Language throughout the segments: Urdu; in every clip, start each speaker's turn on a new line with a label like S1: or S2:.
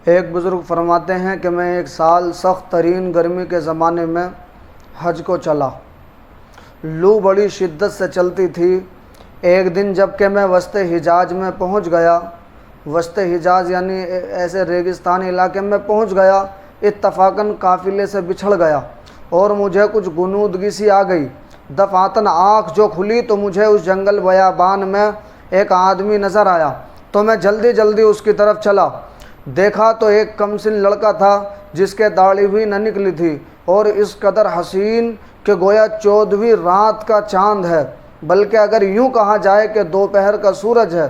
S1: ایک بزرگ فرماتے ہیں کہ میں ایک سال سخت ترین گرمی کے زمانے میں حج کو چلا۔ لو بڑی شدت سے چلتی تھی۔ ایک دن جب کہ میں وسط حجاز میں پہنچ گیا، وسط حجاز یعنی ایسے ریگستانی علاقے میں پہنچ گیا، اتفاقاً قافلے سے بچھڑ گیا اور مجھے کچھ غنودگی سی آ گئی۔ دفعتاً آنکھ جو کھلی تو مجھے اس جنگل بیابان میں ایک آدمی نظر آیا، تو میں جلدی جلدی اس کی طرف چلا۔ دیکھا تو ایک کمسن لڑکا تھا جس کے داڑھی بھی نہ نکلی تھی اور اس قدر حسین کہ گویا 14ویں رات کا چاند ہے، بلکہ اگر یوں کہا جائے کہ دوپہر کا سورج ہے۔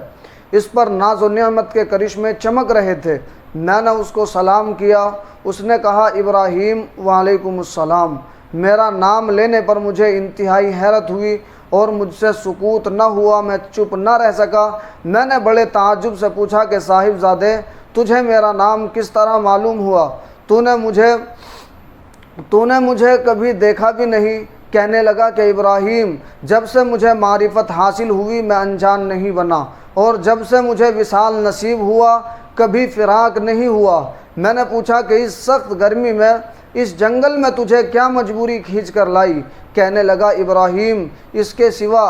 S1: اس پر ناز و نعمت کے کرشمے چمک رہے تھے۔ میں نے اس کو سلام کیا۔ اس نے کہا ابراہیم، وعلیکم السلام۔ میرا نام لینے پر مجھے انتہائی حیرت ہوئی اور مجھ سے سکوت نہ ہوا، میں چپ نہ رہ سکا۔ میں نے بڑے تعجب سے پوچھا کہ صاحب زادے، تجھے میرا نام کس طرح معلوم ہوا؟ تو نے مجھے کبھی دیکھا بھی نہیں۔ کہنے لگا کہ ابراہیم، جب سے مجھے معرفت حاصل ہوئی میں انجان نہیں بنا، اور جب سے مجھے وصال نصیب ہوا کبھی فراق نہیں ہوا۔ میں نے پوچھا کہ اس سخت گرمی میں اس جنگل میں تجھے کیا مجبوری کھینچ کر لائی؟ کہنے لگا ابراہیم، اس کے سوا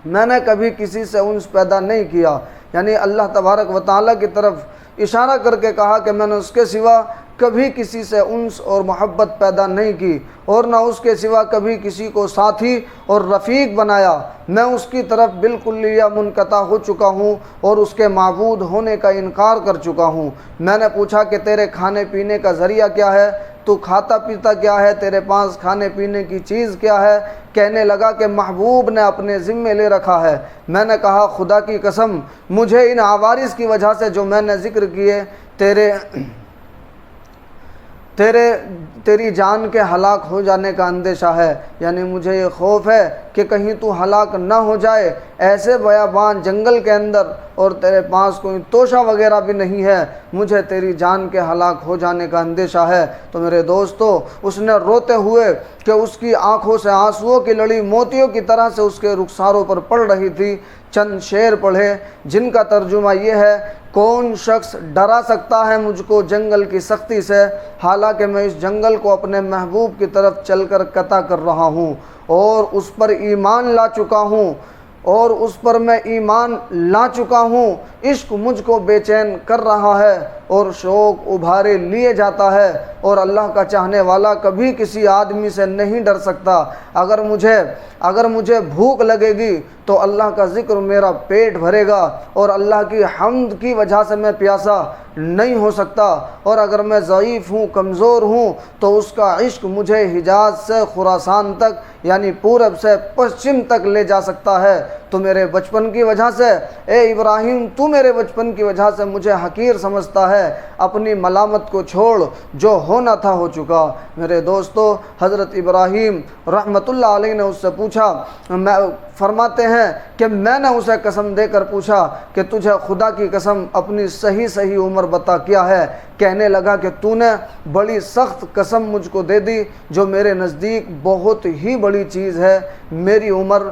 S1: میں نے کبھی کسی سے انس پیدا نہیں کیا۔ یعنی اللہ تبارک و تعالیٰ کی طرف اشارہ کر کے کہا کہ میں نے اس کے سوا کبھی کسی سے انس اور محبت پیدا نہیں کی، اور نہ اس کے سوا کبھی کسی کو ساتھی اور رفیق بنایا۔ میں اس کی طرف بالکل منقطع ہو چکا ہوں اور اس کے معبود ہونے کا انکار کر چکا ہوں۔ میں نے پوچھا کہ تیرے کھانے پینے کا ذریعہ کیا ہے؟ تو کھاتا پیتا کیا ہے؟ تیرے پاس کھانے پینے کی چیز کیا ہے؟ کہنے لگا کہ محبوب نے اپنے ذمے لے رکھا ہے۔ میں نے کہا خدا کی قسم، مجھے ان عوارض کی وجہ سے جو میں نے ذکر کیے تیری جان کے ہلاک ہو جانے کا اندیشہ ہے۔ یعنی مجھے یہ خوف ہے کہ کہیں تو ہلاک نہ ہو جائے ایسے بیابان جنگل کے اندر، اور تیرے پاس کوئی توشہ وغیرہ بھی نہیں ہے، مجھے تیری جان کے ہلاک ہو جانے کا اندیشہ ہے۔ تو میرے دوستو، اس نے روتے ہوئے کہ اس کی آنکھوں سے آنسوؤں کی لڑی موتیوں کی طرح سے اس کے رخساروں پر پڑ رہی تھی، چند شعر پڑھے جن کا ترجمہ یہ ہے: کون شخص ڈرا سکتا ہے مجھ کو جنگل کی سختی سے، حالانکہ میں اس جنگل کو اپنے محبوب کی طرف چل کر قطع کر رہا ہوں اور اس پر ایمان لا چکا ہوں، اور اس پر میں ایمان لا چکا ہوں۔ عشق مجھ کو بے چین کر رہا ہے اور شوق ابھارے لیے جاتا ہے، اور اللہ کا چاہنے والا کبھی کسی آدمی سے نہیں ڈر سکتا۔ اگر مجھے بھوک لگے گی تو اللہ کا ذکر میرا پیٹ بھرے گا، اور اللہ کی حمد کی وجہ سے میں پیاسا نہیں ہو سکتا، اور اگر میں ضعیف ہوں، کمزور ہوں، تو اس کا عشق مجھے حجاز سے خراسان تک یعنی پورب سے پشچم تک لے جا سکتا ہے۔ تو میرے بچپن کی وجہ سے اے ابراہیم، تو میرے بچپن کی وجہ سے مجھے حقیر سمجھتا ہے، اپنی ملامت کو چھوڑ، جو ہونا تھا ہو چکا۔ میرے دوستو، حضرت ابراہیم رحمۃ اللہ علیہ نے اس سے پوچھا، فرماتے ہیں کہ میں نے اسے قسم دے کر پوچھا کہ تجھے خدا کی قسم اپنی صحیح عمر بتا کیا ہے؟ کہنے لگا کہ تو نے بڑی سخت قسم مجھ کو دے دی جو میرے نزدیک بہت ہی بڑی چیز ہے۔ میری عمر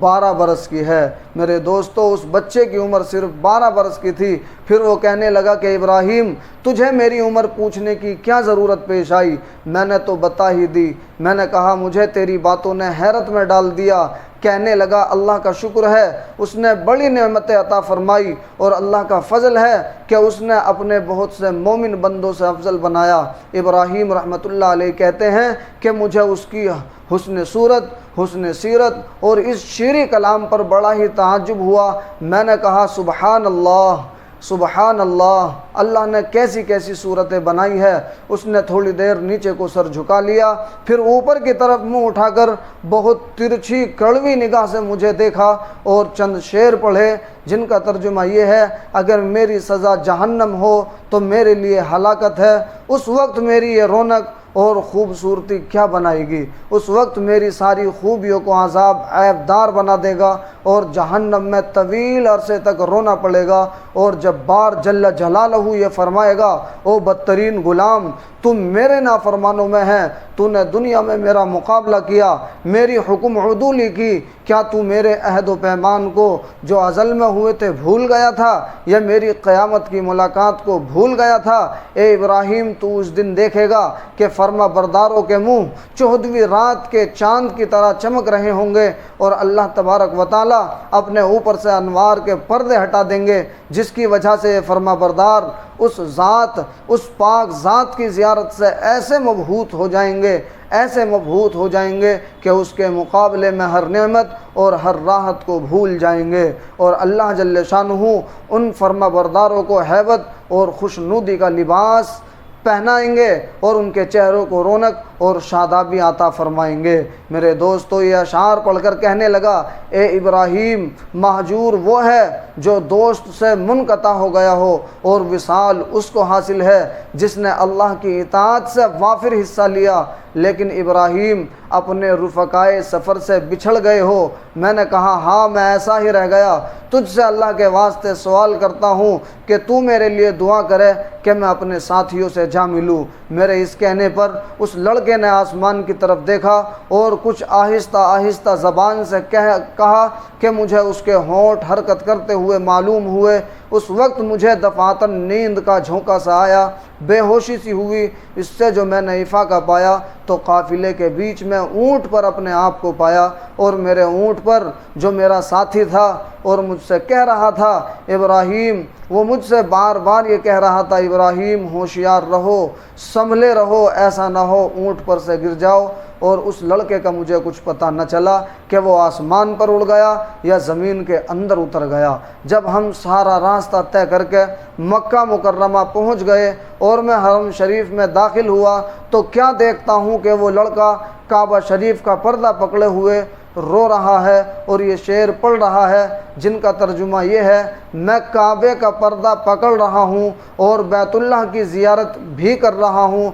S1: 12 برس کی ہے۔ میرے دوستو، اس بچے کی عمر صرف 12 برس کی تھی۔ پھر وہ کہنے لگا کہ ابراہیم، تجھے میری عمر پوچھنے کی کیا ضرورت پیش آئی؟ میں نے تو بتا ہی دی۔ میں نے کہا مجھے تیری باتوں نے حیرت میں ڈال دیا۔ کہنے لگا اللہ کا شکر ہے، اس نے بڑی نعمتیں عطا فرمائی، اور اللہ کا فضل ہے کہ اس نے اپنے بہت سے مومن بندوں سے افضل بنایا۔ ابراہیم رحمۃ اللہ علیہ کہتے ہیں کہ مجھے اس کی حسن صورت، حسن سیرت اور اس شیریں کلام پر بڑا ہی تعجب ہوا۔ میں نے کہا سبحان اللہ، سبحان اللہ، اللہ نے کیسی کیسی صورتیں بنائی ہے۔ اس نے تھوڑی دیر نیچے کو سر جھکا لیا، پھر اوپر کی طرف منہ اٹھا کر بہت ترچھی کڑوی نگاہ سے مجھے دیکھا اور چند شعر پڑھے جن کا ترجمہ یہ ہے: اگر میری سزا جہنم ہو تو میرے لیے ہلاکت ہے، اس وقت میری یہ رونق اور خوبصورتی کیا بنائے گی؟ اس وقت میری ساری خوبیوں کو عذاب عیب دار بنا دے گا، اور جہنم میں طویل عرصے تک رونا پڑے گا، اور جبار جل جلالہ یہ فرمائے گا: او بدترین غلام، تم میرے نافرمانوں میں ہیں، تو نے دنیا میں میرا مقابلہ کیا، میری حکم عدولی کی، کیا تو میرے عہد و پیمان کو جو ازل میں ہوئے تھے بھول گیا تھا، یا میری قیامت کی ملاقات کو بھول گیا تھا؟ اے ابراہیم، تو اس دن دیکھے گا کہ فرما برداروں کے منہ 14ویں رات کے چاند کی طرح چمک رہے ہوں گے، اور اللہ تبارک و تعالیٰ اپنے اوپر سے انوار کے پردے ہٹا دیں گے، جس کی وجہ سے یہ فرما بردار اس ذات، اس پاک ذات کی زیارت سے ایسے مبہوت ہو جائیں گے، ایسے مبہوت ہو جائیں گے کہ اس کے مقابلے میں ہر نعمت اور ہر راحت کو بھول جائیں گے، اور اللہ جل شانہ ان فرما برداروں کو ہیبت اور خوشنودی کا لباس پہنائیں گے، اور ان کے چہروں کو رونق اور شادابی عطا فرمائیں گے۔ میرے دوستو، یہ اشعار پڑھ کر کہنے لگا، اے ابراہیم، مہجور وہ ہے جو دوست سے منقطع ہو گیا ہو، اور وصال اس کو حاصل ہے جس نے اللہ کی اطاعت سے وافر حصہ لیا، لیکن ابراہیم اپنے رفقائے سفر سے بچھڑ گئے ہو۔ میں نے کہا، ہاں میں ایسا ہی رہ گیا، تجھ سے اللہ کے واسطے سوال کرتا ہوں کہ تو میرے لیے دعا کرے کہ میں اپنے ساتھیوں سے جا ملوں۔ میرے اس کہنے پر اس لڑکے نے آسمان کی طرف دیکھا اور کچھ آہستہ آہستہ زبان سے کہا کہ مجھے اس کے ہونٹ حرکت کرتے ہوئے معلوم ہوئے۔ اس وقت مجھے دفعتاً نیند کا جھونکا سا آیا، بے ہوشی سی ہوئی۔ اس سے جو میں نے افاقہ پایا تو قافلے کے بیچ میں اونٹ پر اپنے آپ کو پایا، اور میرے اونٹ پر جو میرا ساتھی تھا اور مجھ سے کہہ رہا تھا ابراہیم، وہ مجھ سے بار بار یہ کہہ رہا تھا، ابراہیم ہوشیار رہو، سنبھلے رہو، ایسا نہ ہو اونٹ پر سے گر جاؤ۔ اور اس لڑکے کا مجھے کچھ پتہ نہ چلا کہ وہ آسمان پر اڑ گیا یا زمین کے اندر اتر گیا۔ جب ہم سارا راستہ طے کر کے مکہ مکرمہ پہنچ گئے اور میں حرم شریف میں داخل ہوا تو کیا دیکھتا ہوں کہ وہ لڑکا کعبہ شریف کا پردہ پکڑے ہوئے رو رہا ہے، اور یہ شعر پڑھ رہا ہے جن کا ترجمہ یہ ہے، میں کعبے کا پردہ پکڑ رہا ہوں اور بیت اللہ کی زیارت بھی کر رہا ہوں،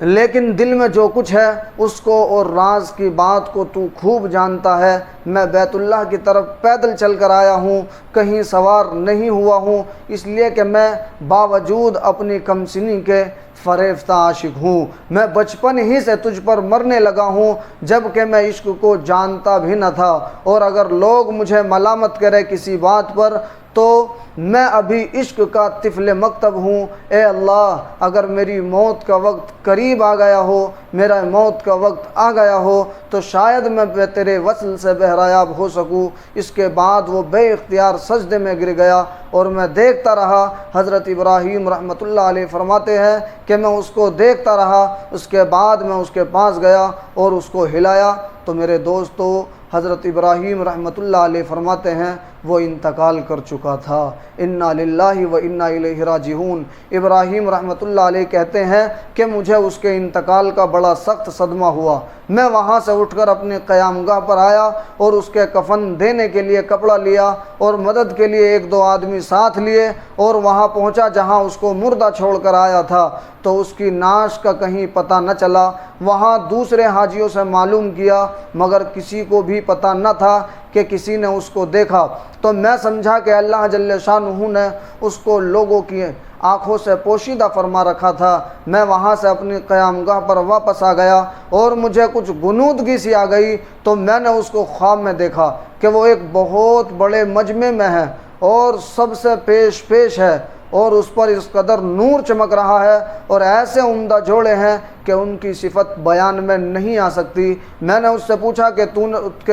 S1: لیکن دل میں جو کچھ ہے اس کو اور راز کی بات کو تو خوب جانتا ہے۔ میں بیت اللہ کی طرف پیدل چل کر آیا ہوں، کہیں سوار نہیں ہوا ہوں، اس لیے کہ میں باوجود اپنی کم سنی کے فریفتہ عاشق ہوں۔ میں بچپن ہی سے تجھ پر مرنے لگا ہوں، جب کہ میں عشق کو جانتا بھی نہ تھا، اور اگر لوگ مجھے ملامت کرے کسی بات پر تو میں ابھی عشق کا طفل مکتب ہوں۔ اے اللہ، اگر میری موت کا وقت قریب آ گیا ہو، میرا موت کا وقت آ گیا ہو تو شاید میں تیرے وصل سے بہرایاب ہو سکوں۔ اس کے بعد وہ بے اختیار سجدے میں گر گیا اور میں دیکھتا رہا۔ حضرت ابراہیم رحمۃ اللہ علیہ فرماتے ہیں کہ میں اس کو دیکھتا رہا، اس کے بعد میں اس کے پاس گیا اور اس کو ہلایا تو میرے دوستو، حضرت ابراہیم رحمۃ اللہ علیہ فرماتے ہیں وہ انتقال کر چکا تھا۔ انا للہ و انا الیہ راجعون۔ ابراہیم رحمۃ اللہ علیہ کہتے ہیں کہ مجھے اس کے انتقال کا بڑا سخت صدمہ ہوا۔ میں وہاں سے اٹھ کر اپنے قیام گاہ پر آیا اور اس کے کفن دینے کے لیے کپڑا لیا اور مدد کے لیے 1-2 آدمی ساتھ لیے، اور وہاں پہنچا جہاں اس کو مردہ چھوڑ کر آیا تھا تو اس کی نعش کا کہیں پتہ نہ چلا۔ وہاں دوسرے حاجیوں سے معلوم کیا مگر کسی کو بھی پتہ نہ تھا کہ کسی نے اس کو دیکھا، تو میں سمجھا کہ اللہ جل شانہ نے اس کو لوگوں کی آنکھوں سے پوشیدہ فرما رکھا تھا۔ میں وہاں سے اپنی قیام گاہ پر واپس آ گیا اور مجھے کچھ غنودگی سی آ گئی، تو میں نے اس کو خواب میں دیکھا کہ وہ ایک بہت بڑے مجمع میں ہے اور سب سے پیش ہے، اور اس پر اس قدر نور چمک رہا ہے اور ایسے عمدہ جوڑے ہیں کہ ان کی صفت بیان میں نہیں آ سکتی۔ میں نے اس سے پوچھا کہ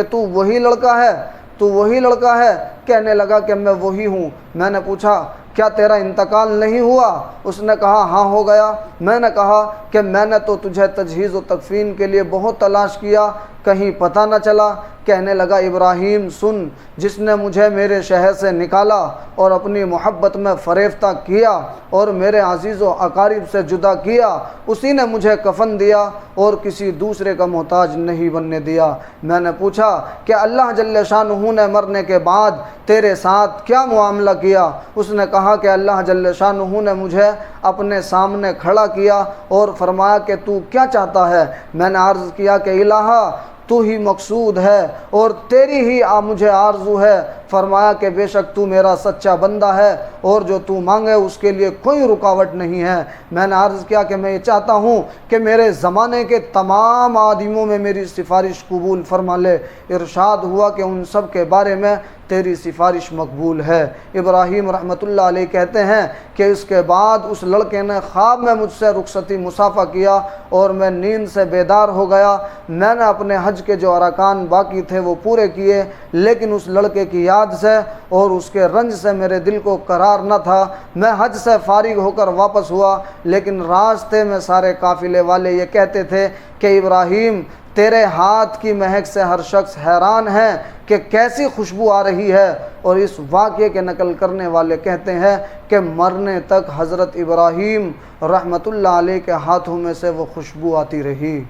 S1: تو وہی لڑکا ہے؟ تو وہی لڑکا ہے؟ کہنے لگا کہ میں وہی ہوں۔ میں نے پوچھا کیا تیرا انتقال نہیں ہوا؟ اس نے کہا ہاں ہو گیا۔ میں نے کہا کہ میں نے تو تجھے تجہیز و تکفین کے لیے بہت تلاش کیا، کہیں پتہ نہ چلا۔ کہنے لگا ابراہیم سن، جس نے مجھے میرے شہر سے نکالا اور اپنی محبت میں فریفتہ کیا اور میرے عزیز و اقارب سے جدا کیا، اسی نے مجھے کفن دیا اور کسی دوسرے کا محتاج نہیں بننے دیا۔ میں نے پوچھا کہ اللہ جل شانہ نے مرنے کے بعد تیرے ساتھ کیا معاملہ کیا؟ اس نے کہا کہ اللہ جل شانہ نے مجھے اپنے سامنے کھڑا کیا اور فرمایا کہ تو کیا چاہتا ہے؟ میں نے عرض کیا کہ الہا تو ہی مقصود ہے اور تیری ہی مجھے آرزو ہے۔ فرمایا کہ بے شک تو میرا سچا بندہ ہے اور جو تو مانگے اس کے لیے کوئی رکاوٹ نہیں ہے۔ میں نے عرض کیا کہ میں یہ چاہتا ہوں کہ میرے زمانے کے تمام آدمیوں میں میری سفارش قبول فرما لے۔ ارشاد ہوا کہ ان سب کے بارے میں تیری سفارش مقبول ہے۔ ابراہیم رحمۃ اللہ علیہ کہتے ہیں کہ اس کے بعد اس لڑکے نے خواب میں مجھ سے رخصتی مصافحہ کیا اور میں نیند سے بیدار ہو گیا۔ میں نے اپنے حج کے جو ارکان باقی تھے وہ پورے کیے، لیکن اس لڑکے کی یاد سے اور اس کے رنج سے میرے دل کو قرار نہ تھا۔ میں حج سے فارغ ہو کر واپس ہوا، لیکن راستے میں سارے قافلے والے یہ کہتے تھے کہ ابراہیم تیرے ہاتھ کی مہک سے ہر شخص حیران ہے کہ کیسی خوشبو آ رہی ہے۔ اور اس واقعے کے نقل کرنے والے کہتے ہیں کہ مرنے تک حضرت ابراہیم رحمۃ اللہ علیہ کے ہاتھوں میں سے وہ خوشبو آتی رہی۔